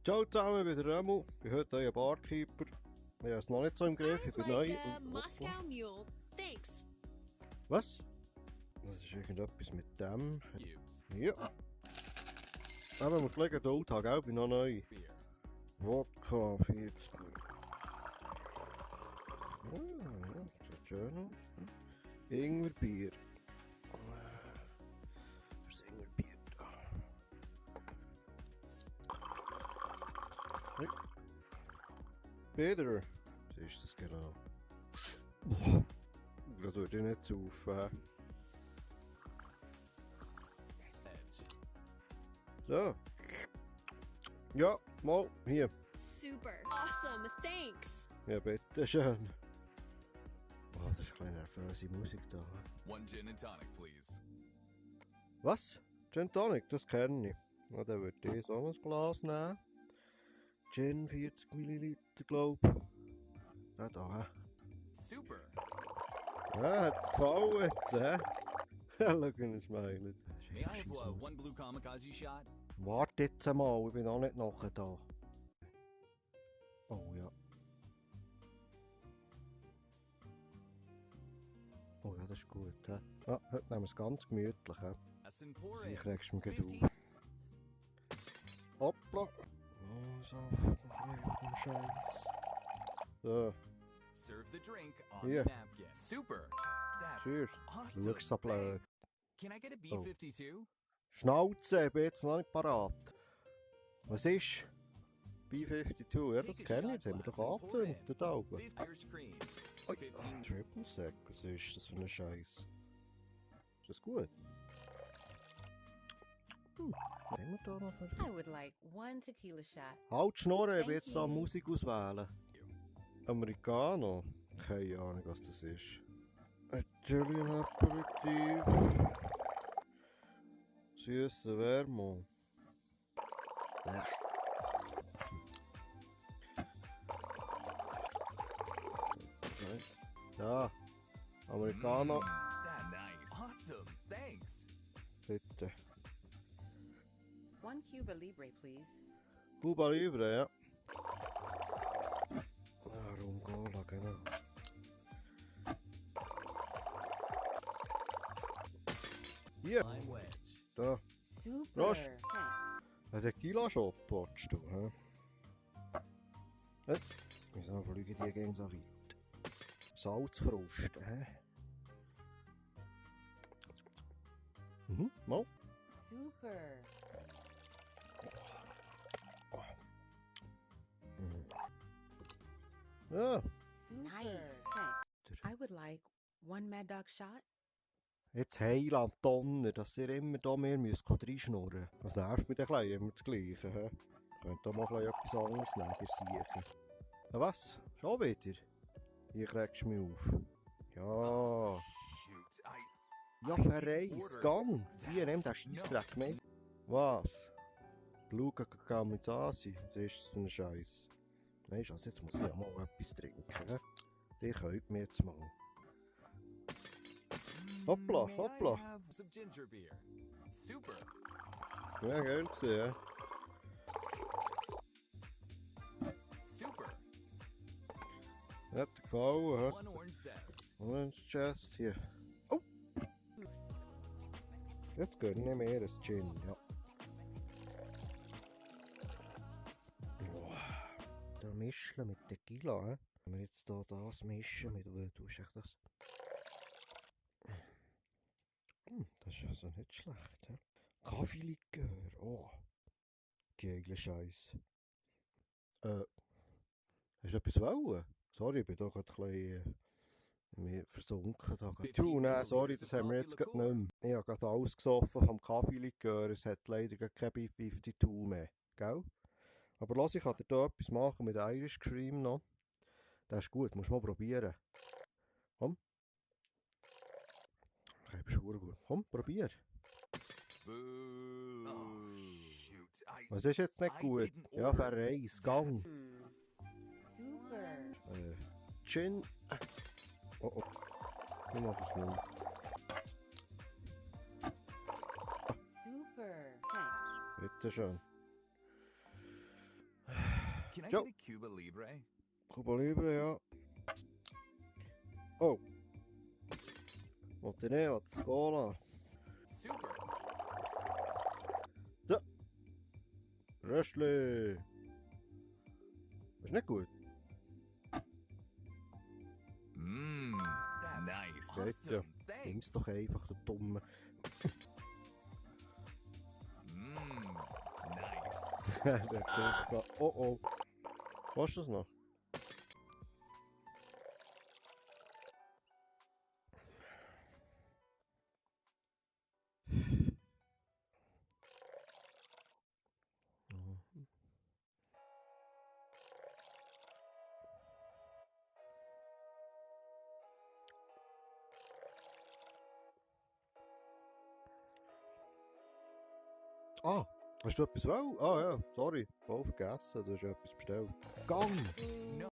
Ciao zusammen, wieder Remo. Ich bin heute euer Barkeeper. Ich habe es noch nicht so im Griff, ich bin neu. Moscow Mule. Thanks. Was? Das ist irgendetwas mit dem. Ja. Aber wir legen den Alltag auch, ich bin noch neu. Wodka, 40. Ja, sieht schön aus. Ingwerbier. Was ist Ingwerbier da? Hey. Peter. Was ist das genau? Das würde ich nicht saufen. So. Ja, mal, hier. Super. Awesome. Thanks. Ja, bitteschön. Oh, das ist eine nervöse Musik da. One gin and tonic, please. Was? Gin Tonic, das kenne ich. Na, dann würde ich so ein Glas nehmen. Gin, 40 Milliliter, glaube ich. Da, da. Super. Ja, hat gefallen jetzt, hä? Schau, wie er smilet. May I have one blue kamikaze shot? Warte jetzt einmal, ich bin noch nicht nachher da. Oh ja. Oh ja, das ist gut, hä? Ah, heute nehmen wir es ganz gemütlich, hä? Ich kriegst mich gleich auf. Hoppla. Oh, so, auf Scheiß. So. Serve the drink on Yeah. the napkin. Super. That's Cheers. awesome. Schau so blöd. Can I get a B52? Schnauze, ich bin jetzt noch nicht parat. Was ist? B52, ja, das kenne ich, das haben wir doch angezündet da oben. Irish cream. Ui, Triple Sec, was ist das für ein Scheiß? Ist das gut? Was haben wir da noch für... I would like one tequila shot. Halt die Schnurren, ich will jetzt da Thank you. Musik auswählen. Americano? Keine Ahnung, was das ist. Italian Aperitif. Süße Wärme. Ja. Ja, Americano, That's nice. Awesome. Thanks. bitte. One Cuba Libre, please. Cuba Libre, ja. Rumcola, genau. Hier, Lime wedge. da. Super. Prost. Thanks. Ein Tequila-Shot willst du, hä? Wieso fliegen die gegen so weit? Salzkruste, hä? Mhm, mal. Super. Ja, Nice. Thanks. I would like one Mad Dog shot. jetzt Heiland Donner, dass ihr immer da mehr müsst reinschnurren. Das nervt mich ein bisschen, immer das Gleiche, hä? Könnt ihr mal ein bisschen etwas anderes nehmen, ihr Siechen. Was? Schon wieder? Hier kriegst du mich auf. Ja. Shoot. Ja, verreis, gang! Hier, nimm den Scheissdreck mit. Was? Bluga Kamikaze, was ist das für ein Scheiß? Weisst du was, jetzt muss ich ja mal etwas trinken. Hä? Die könnt mir jetzt mal. Hoppla, May hoppla. I have some ginger beer? Super. Ja, gönnt sie, ja. Super. Hat dir gefallen, hä? One orange zest. Orange Chest, hier. Oh! Jetzt gönne ich mir ein Gin, ja. Da mischen mit Tequila, hä? Wenn wir jetzt da das mischen mit, wo tust du echt das? Das ist also nicht schlecht, hä? Kaffeelikör, oh. Die eigene Scheiße. Hast du etwas wollen? Sorry, ich bin da gerade ein bisschen mir versunken. Da nein, sorry, das haben wir jetzt gerade nicht mehr. Ich habe gerade alles gesoffen vom Kaffeelikör. Es hat leider gerade kein B52 mehr, gell? Aber lass, ich kann dir da etwas machen mit Irish Cream noch. Das ist gut, musst du mal probieren. Komm. Okay, bist du gut. Komm, probier. Boo. Oh, shoot. Was ist jetzt nicht gut? Ja, verreis, gang. Super. Gin. Oh oh. Ich mach es nicht. Super. Thanks. Bitte schön. Can I Joe. get a Cuba Libre? Cuba Libre, ja. Oh. Wollte ich nicht, wollte ich Cola. Super. Röstli. Ist nicht gut. Mmm. Nice. Geht ja. Awesome. Nimm's Thanks. doch einfach, du Dumme. Mmm. Nice. Der trinkt da. Oh oh. Was ist das noch? Ah, hast du etwas wollen? Ah ja, sorry, voll vergessen, du hast etwas bestellt. Gang! No.